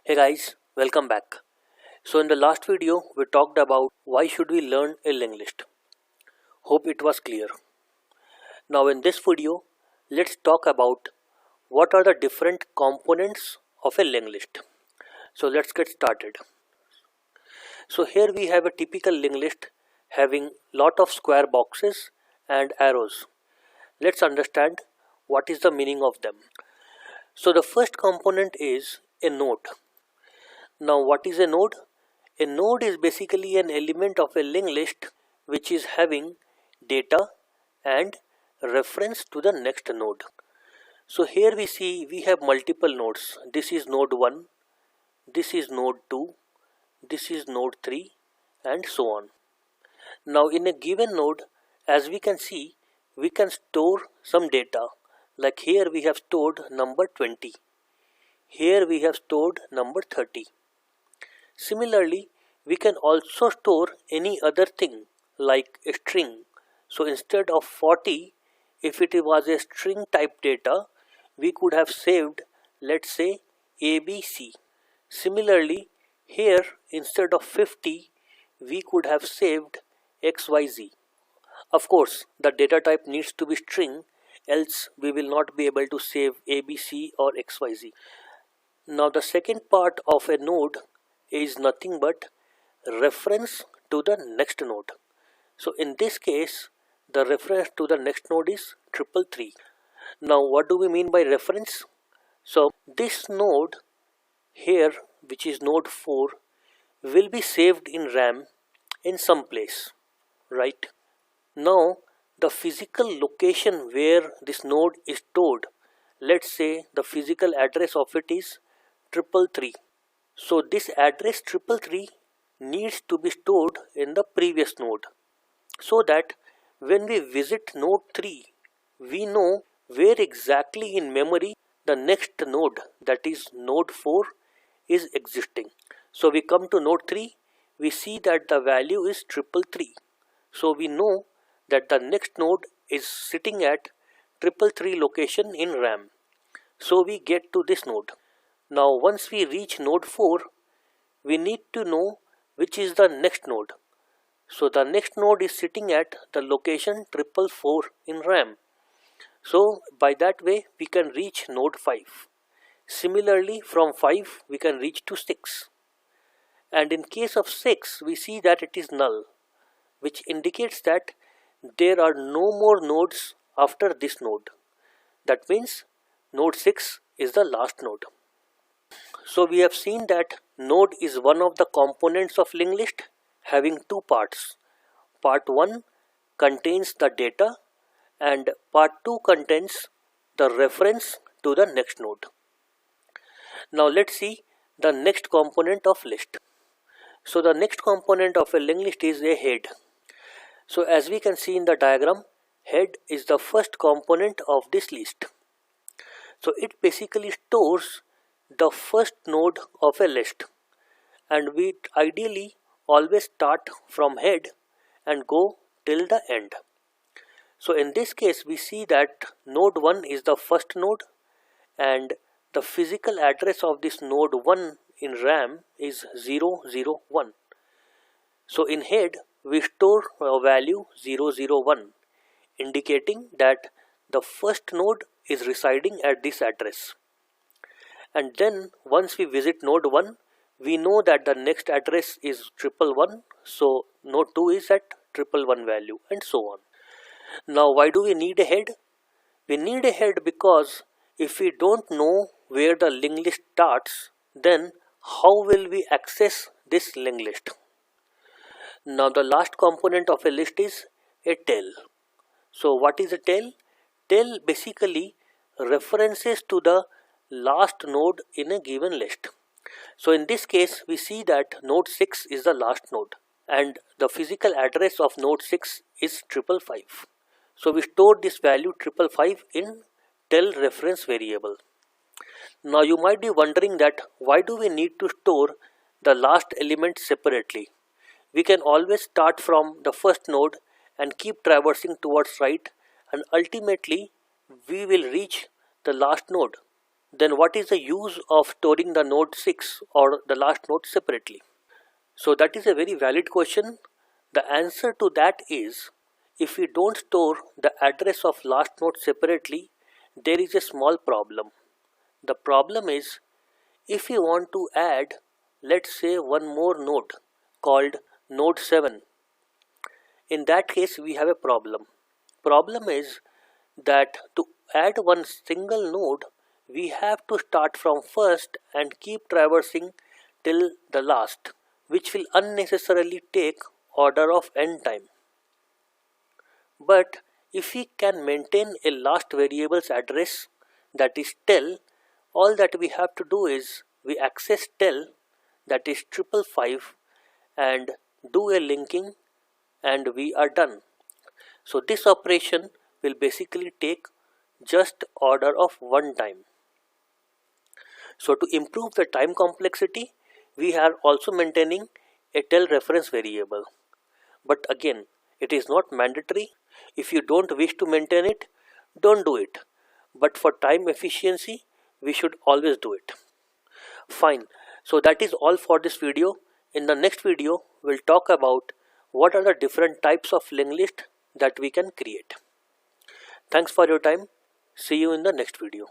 Hey guys, welcome back. So in the last video we talked about why should we learn a linked list. Hope it was clear. Now in this video let's talk about what are the different components of a linked list. So let's get started. So here we have a typical linked list having lot of square boxes and arrows. Let's understand what is the meaning of them. So the first component is a node. Now what is a node? A node is basically an element of a linked list which is having data and reference to the next node. So here we see we have multiple nodes. This is node 1, this is node 2, this is node 3 and so on. Now in a given node, as we can see, we can store some data. Like here we have stored number 20. Here we have stored number 30. Similarly, we can also store any other thing like a string. So instead of 40, if it was a string type data, we could have saved, let's say, ABC. Similarly, here instead of 50, we could have saved XYZ. Of course, the data type needs to be string, else we will not be able to save ABC or XYZ. Now the second part of a node is nothing but reference to the next node. So in this case, the reference to the next node is 333. Now what do we mean by reference? So this node here, which is node 4, will be saved in RAM in some place, right? Now the physical location where this node is stored, let's say the physical address of it is 333. So this address 333 needs to be stored in the previous node, so that when we visit node 3, we know where exactly in memory the next node, that is node 4, is existing. So we come to node 3, we see that the value is 333. So we know that the next node is sitting at 333 location in RAM. So we get to this node. Now once we reach node 4, we need to know which is the next node. So the next node is sitting at the location 444 in RAM. So by that way we can reach node 5. Similarly from 5 we can reach to 6. And in case of 6 we see that it is null, which indicates that there are no more nodes after this node. That means node 6 is the last node. So we have seen that node is one of the components of linked list having two parts. Part 1 contains the data and part 2 contains the reference to the next node. Now let's see the next component of list. So the next component of a linked list is a head. So as we can see in the diagram, head is the first component of this list. So it basically stores the first node of a list, and we ideally always start from head and go till the end. So in this case we see that node 1 is the first node and the physical address of this node 1 in RAM is 001. So in head we store a value 001, indicating that the first node is residing at this address. And then once we visit node 1, we know that the next address is 111, so node 2 is at 111 value and so on. Now why do we need a head? We need a head because if we don't know where the linked list starts, then how will we access this linked list? Now the last component of a list is a tail. So what is a tail? Tail basically references to the last node in a given list. So in this case we see that node 6 is the last node and the physical address of node 6 is 555. So we store this value 555 in tail reference variable. Now you might be wondering that why do we need to store the last element separately? We can always start from the first node and keep traversing towards right, and ultimately we will reach the last node. then what is the use of storing the node 6 or the last node separately? So that is a very valid question. The answer to that is, if we don't store the address of last node separately, there is a small problem. The problem is, if we want to add, let's say, one more node called node 7, in that case we have a problem. Problem is that to add one single node, we have to start from first and keep traversing till the last, which will unnecessarily take order of n time. But if we can maintain a last variable's address, that is tel, all that we have to do is we access tel, that is 555, and do a linking, and we are done. So this operation will basically take just order of 1 time. So to improve the time complexity, we are also maintaining a tel reference variable. But again, it is not mandatory. If you don't wish to maintain it, don't do it. But for time efficiency, we should always do it. Fine. So that is all for this video. In the next video, we'll talk about what are the different types of linked list that we can create. Thanks for your time. See you in the next video.